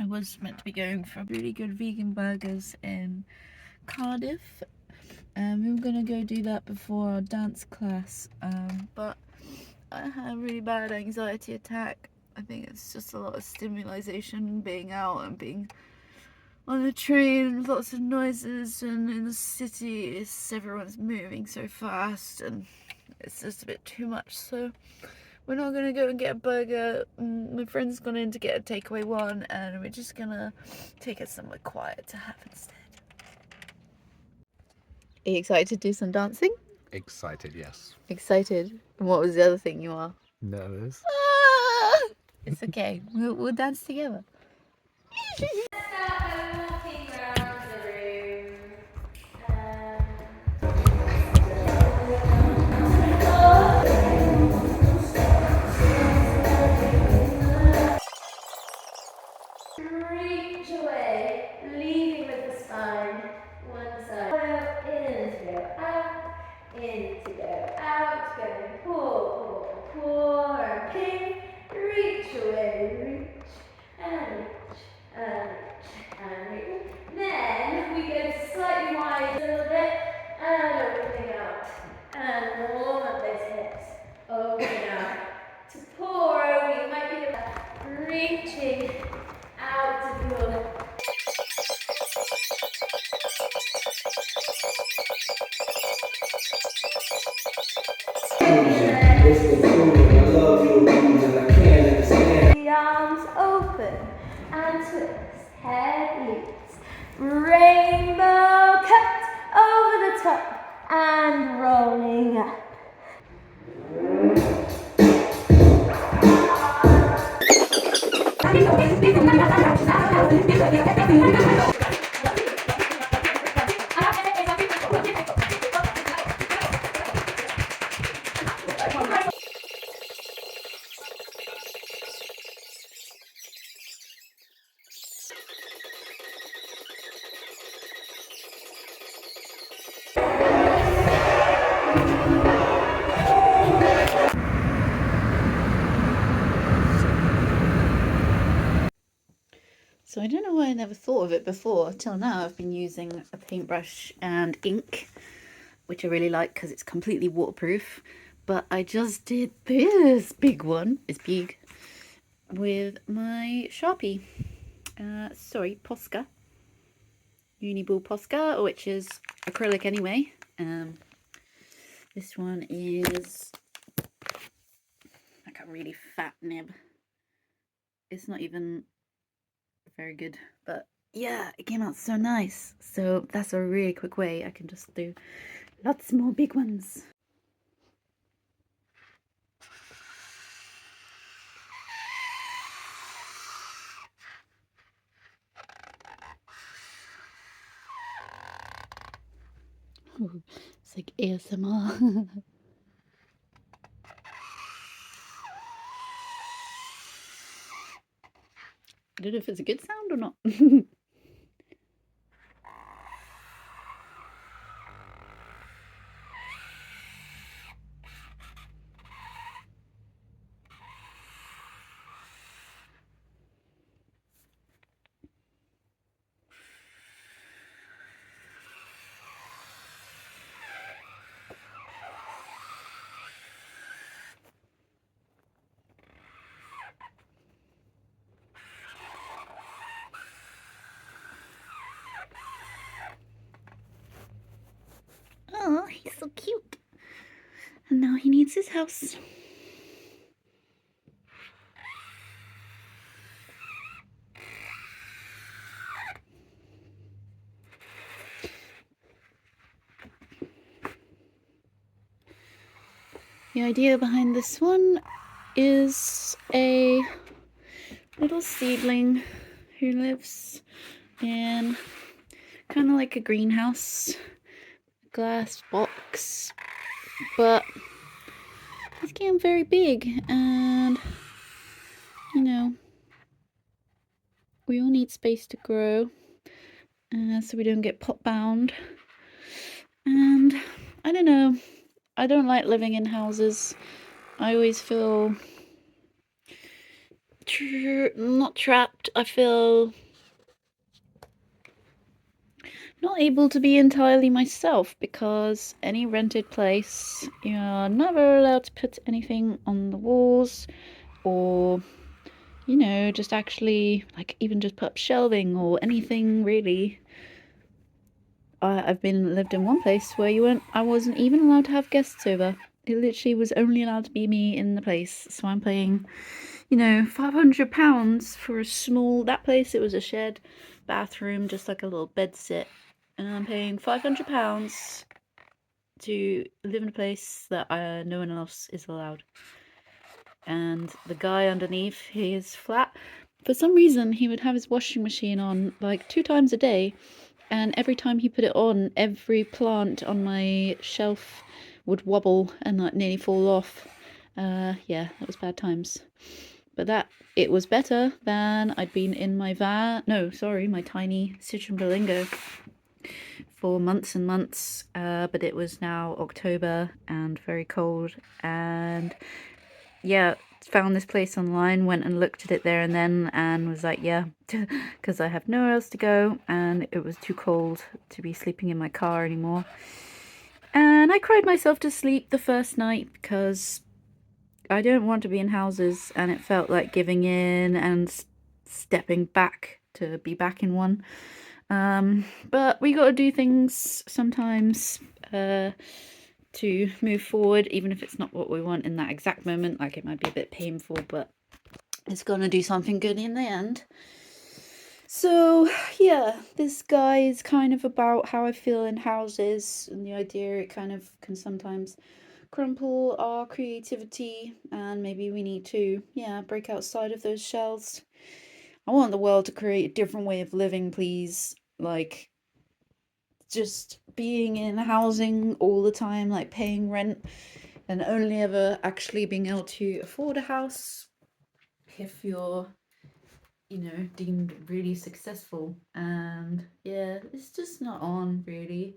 Was meant to be going for really good vegan burgers in Cardiff. We were gonna go do that before our dance class, but I had a really bad anxiety attack. I think it's just a lot of stimulation, being out and being on the train, lots of noises, and in the city everyone's moving so fast and it's just a bit too much. So we're not gonna go and get a burger. My friend's gone in to get a takeaway one, and we're just gonna take it somewhere quiet to have instead. Are you excited to do some dancing? Excited, yes. Excited. And what was the other thing you are? Nervous. It's okay. We'll dance together. Reach away, leading with the spine, one side. In to go out, in to go out, going pull, pull, pull, and pin, reach away, reach, and reach, and twist, head loops, rainbow cut over the top and rolling up. So I don't know why I never thought of it before. Till now I've been using a paintbrush and ink, which I really like because it's completely waterproof. But I just did this big one, it's big, with my Sharpie. Sorry, Posca. Uniball Posca, which is acrylic anyway. This one is like a really fat nib. It's not even very good, but yeah, it came out so nice. So that's a really quick way I can just do lots more big ones. Ooh, it's like ASMR. I don't know if it's a good sound or not. Oh, he's so cute. And now he needs his house. The idea behind this one is a little seedling who lives in kind of like a greenhouse, glass box, but it's getting very big, and you know, we all need space to grow, so we don't get pot bound. And I don't know, I don't like living in houses. I always feel not trapped. I feel not able to be entirely myself, because any rented place, you're never allowed to put anything on the walls, or you know, just actually like even just put up shelving or anything really. I've lived in one place where I wasn't even allowed to have guests over. It literally was only allowed to be me in the place. So I'm paying, you know, £500 for a small, that place, it was a shared bathroom, just like a little bed sit. And I'm paying £500 to live in a place that no one else is allowed. And the guy underneath his flat, for some reason, he would have his washing machine on like 2 times a day. And every time he put it on, every plant on my shelf would wobble and like nearly fall off. Yeah, that was bad times. But it was better than I'd been in my my tiny Citroen Berlingo for months and months. But it was now October and very cold, and yeah, found this place online, went and looked at it there and then, and was like, yeah, because I have nowhere else to go, and it was too cold to be sleeping in my car anymore. And I cried myself to sleep the first night because I don't want to be in houses, and it felt like giving in and stepping back to be back in one. But we got to do things sometimes to move forward, even if it's not what we want in that exact moment. Like, it might be a bit painful, but it's gonna do something good in the end. So, yeah, this guy is kind of about how I feel in houses and the idea it kind of can sometimes crumple our creativity, and maybe we need to, yeah, break outside of those shells. I want the world to create a different way of living, please. Like, just being in housing all the time, like paying rent and only ever actually being able to afford a house if you're, you know, deemed really successful. And yeah, it's just not on really.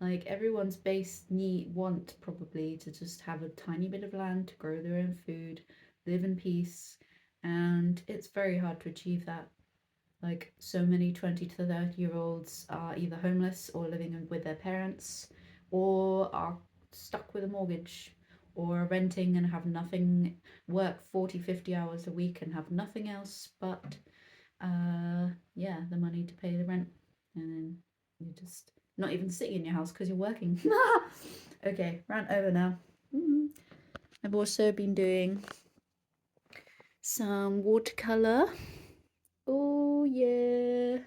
Like everyone's base want probably to just have a tiny bit of land to grow their own food, live in peace, and it's very hard to achieve that. Like so many 20 to 30-year-olds are either homeless or living with their parents, or are stuck with a mortgage, or renting and have nothing, work 40, 50 hours a week and have nothing else but yeah, the money to pay the rent. And then you're just not even sitting in your house because you're working. Okay, rant over now. I've also been doing some watercolor. Oh yeah,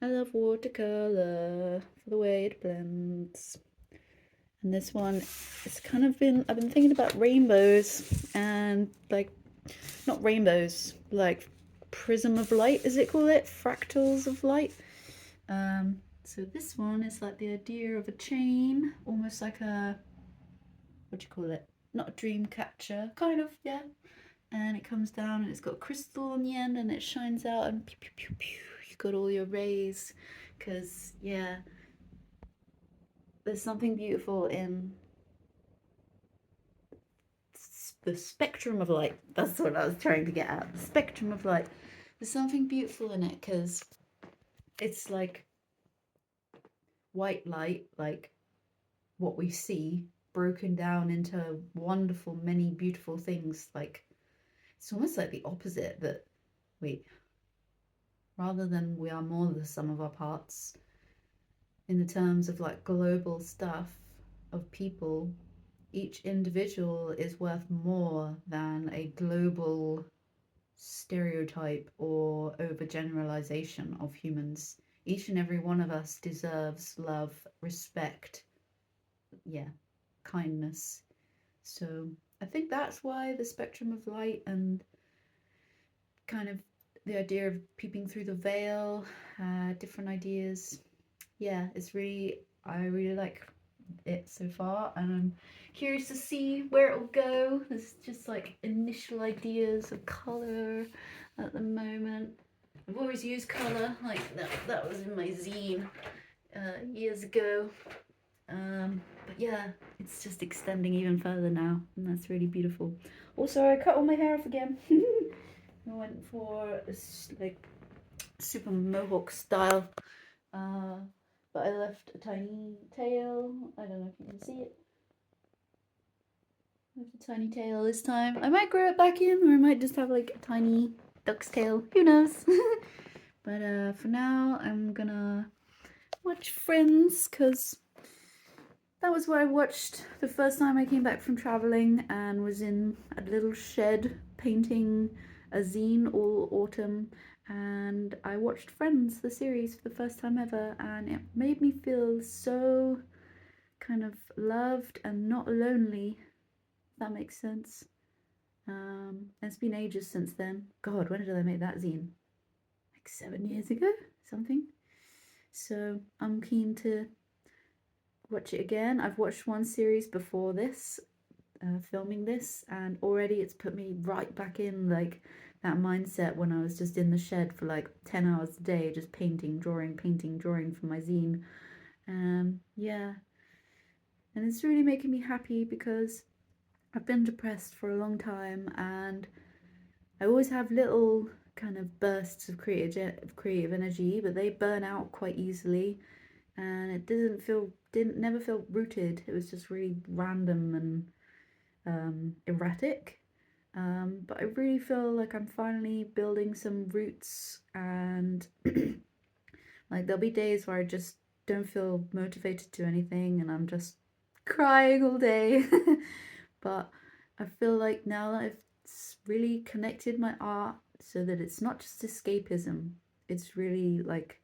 I love watercolor for the way it blends. And this one, it's kind of been, I've been thinking about rainbows and like, not rainbows, like prism of light, is it called it? Fractals of light. So this one is like the idea of a chain, almost like a, what do you call it? Not a dream catcher, kind of, yeah. And it comes down and it's got a crystal on the end and it shines out and pew, pew, pew, pew. You've got all your rays, because, yeah, there's something beautiful in the spectrum of light. That's what I was trying to get at. The spectrum of light. There's something beautiful in it because it's like white light, like what we see, broken down into wonderful, many beautiful things. Like it's almost like the opposite, that we, rather than we are more the sum of our parts, in the terms of like global stuff of people, each individual is worth more than a global stereotype or overgeneralization of humans. Each and every one of us deserves love, respect, yeah, kindness. So I think that's why the spectrum of light and kind of the idea of peeping through the veil, different ideas. Yeah, it's really, I really like it so far, and I'm curious to see where it will go. There's just like initial ideas of colour at the moment. I've always used colour, like that was in my zine years ago. But yeah, it's just extending even further now, and that's really beautiful. Also, I cut all my hair off again. I went for like super mohawk style, but I left a tiny tail. I don't know if you can see it. I left a tiny tail this time. I might grow it back in, or I might just have like a tiny duck's tail. Who knows? But for now, I'm gonna watch Friends, because that was what I watched the first time I came back from traveling and was in a little shed painting a zine all autumn, and I watched Friends, the series, for the first time ever, and it made me feel so kind of loved and not lonely, if that makes sense. It's been ages since then. God, when did I make that zine? Like 7 years ago, something. So I'm keen to watch it again. I've watched one series before this, filming this, and already it's put me right back in like that mindset when I was just in the shed for like 10 hours a day, just painting, drawing for my zine. Yeah, and it's really making me happy because I've been depressed for a long time, and I always have little kind of bursts of creative energy, but they burn out quite easily, and it didn't never feel rooted. It was just really random and erratic. But I really feel like I'm finally building some roots, and like there'll be days where I just don't feel motivated to anything and I'm just crying all day. But I feel like now that I've really connected my art so that it's not just escapism, it's really like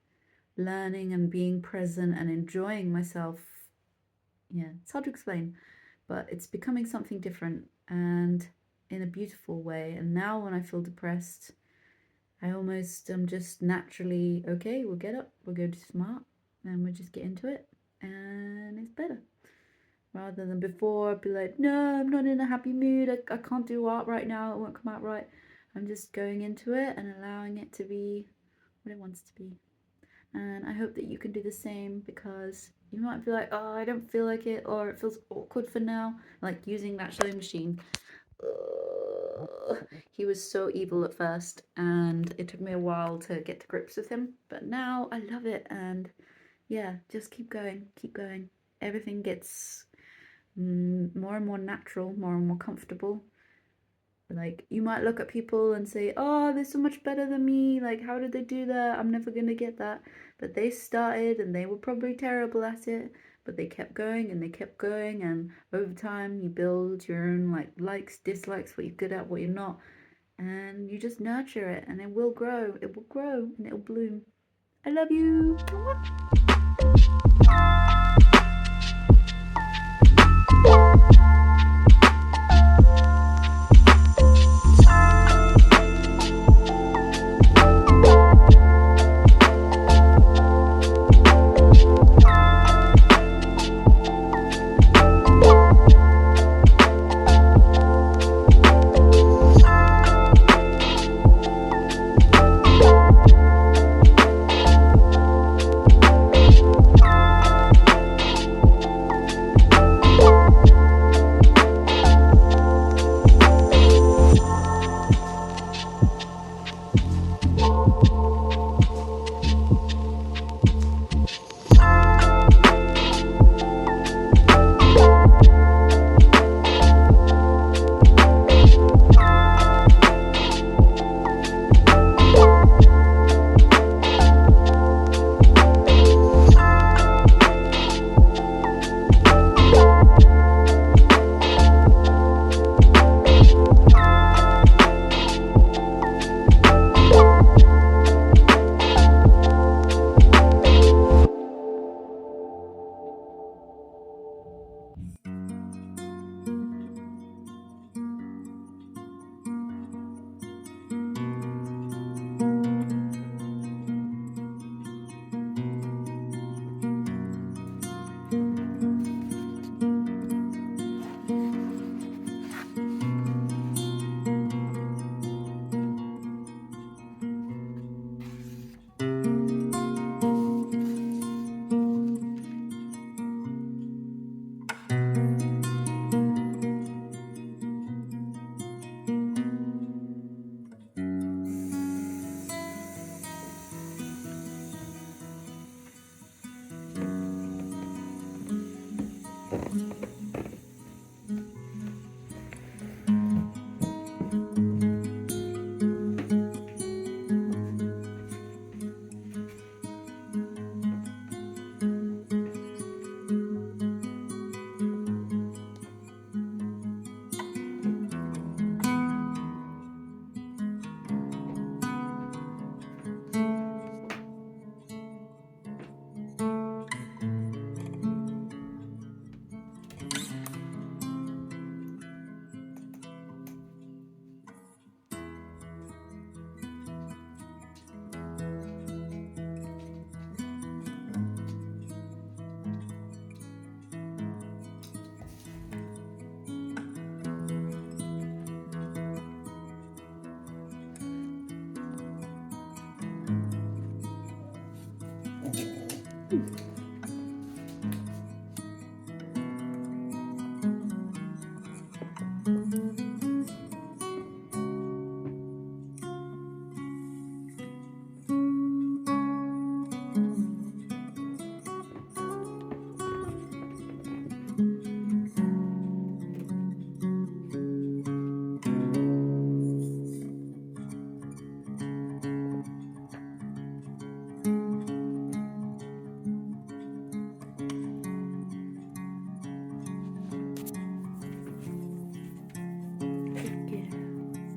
learning and being present and enjoying myself. Yeah, it's hard to explain, but it's becoming something different and in a beautiful way. And now when I feel depressed, I almost am just naturally, okay, we'll get up, we'll go to smart, and we'll just get into it, and it's better. Rather than before, I'd be like, no, I'm not in a happy mood, I can't do art right now, it won't come out right. I'm just going into it and allowing it to be what it wants to be. And I hope that you can do the same, because you might be like, oh, I don't feel like it, or it feels awkward for now, like using that sewing machine. He was so evil at first, and it took me a while to get to grips with him, but now I love it. And yeah, just keep going, keep going. Everything gets more and more natural, more and more comfortable. Like, you might look at people and say, oh, they're so much better than me, like, how did they do that? I'm never gonna get that. But they started and they were probably terrible at it, but they kept going and they kept going, and over time you build your own like likes, dislikes, what you're good at, what you're not, and you just nurture it, and it will grow, and it will bloom. I love you.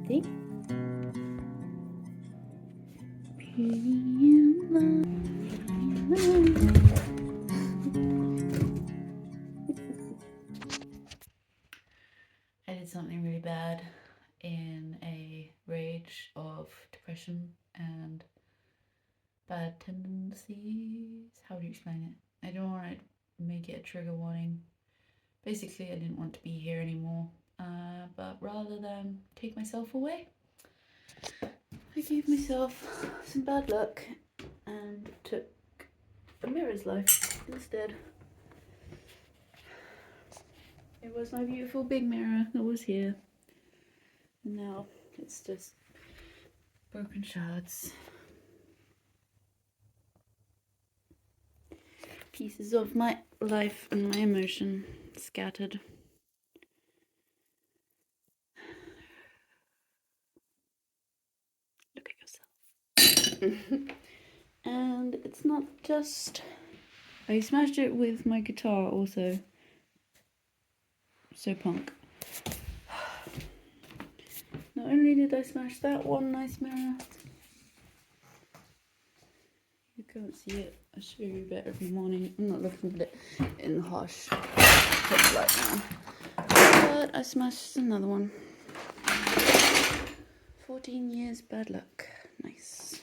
See? Pretty bad in a rage of depression and bad tendencies. How do you explain it? I don't want to make it a trigger warning. Basically, I didn't want to be here anymore, but rather than take myself away, I gave myself some bad luck and took a mirror's life instead. It was my beautiful big mirror that was here, and now it's just broken shards. Pieces of my life and my emotion scattered. Look at yourself. And it's not just... I smashed it with my guitar also. So punk. Not only did I smash that one nice mirror, you can't see it, I'll show you better every morning. I'm not looking at it in the harsh light now. But I smashed another one. 14 years bad luck. Nice.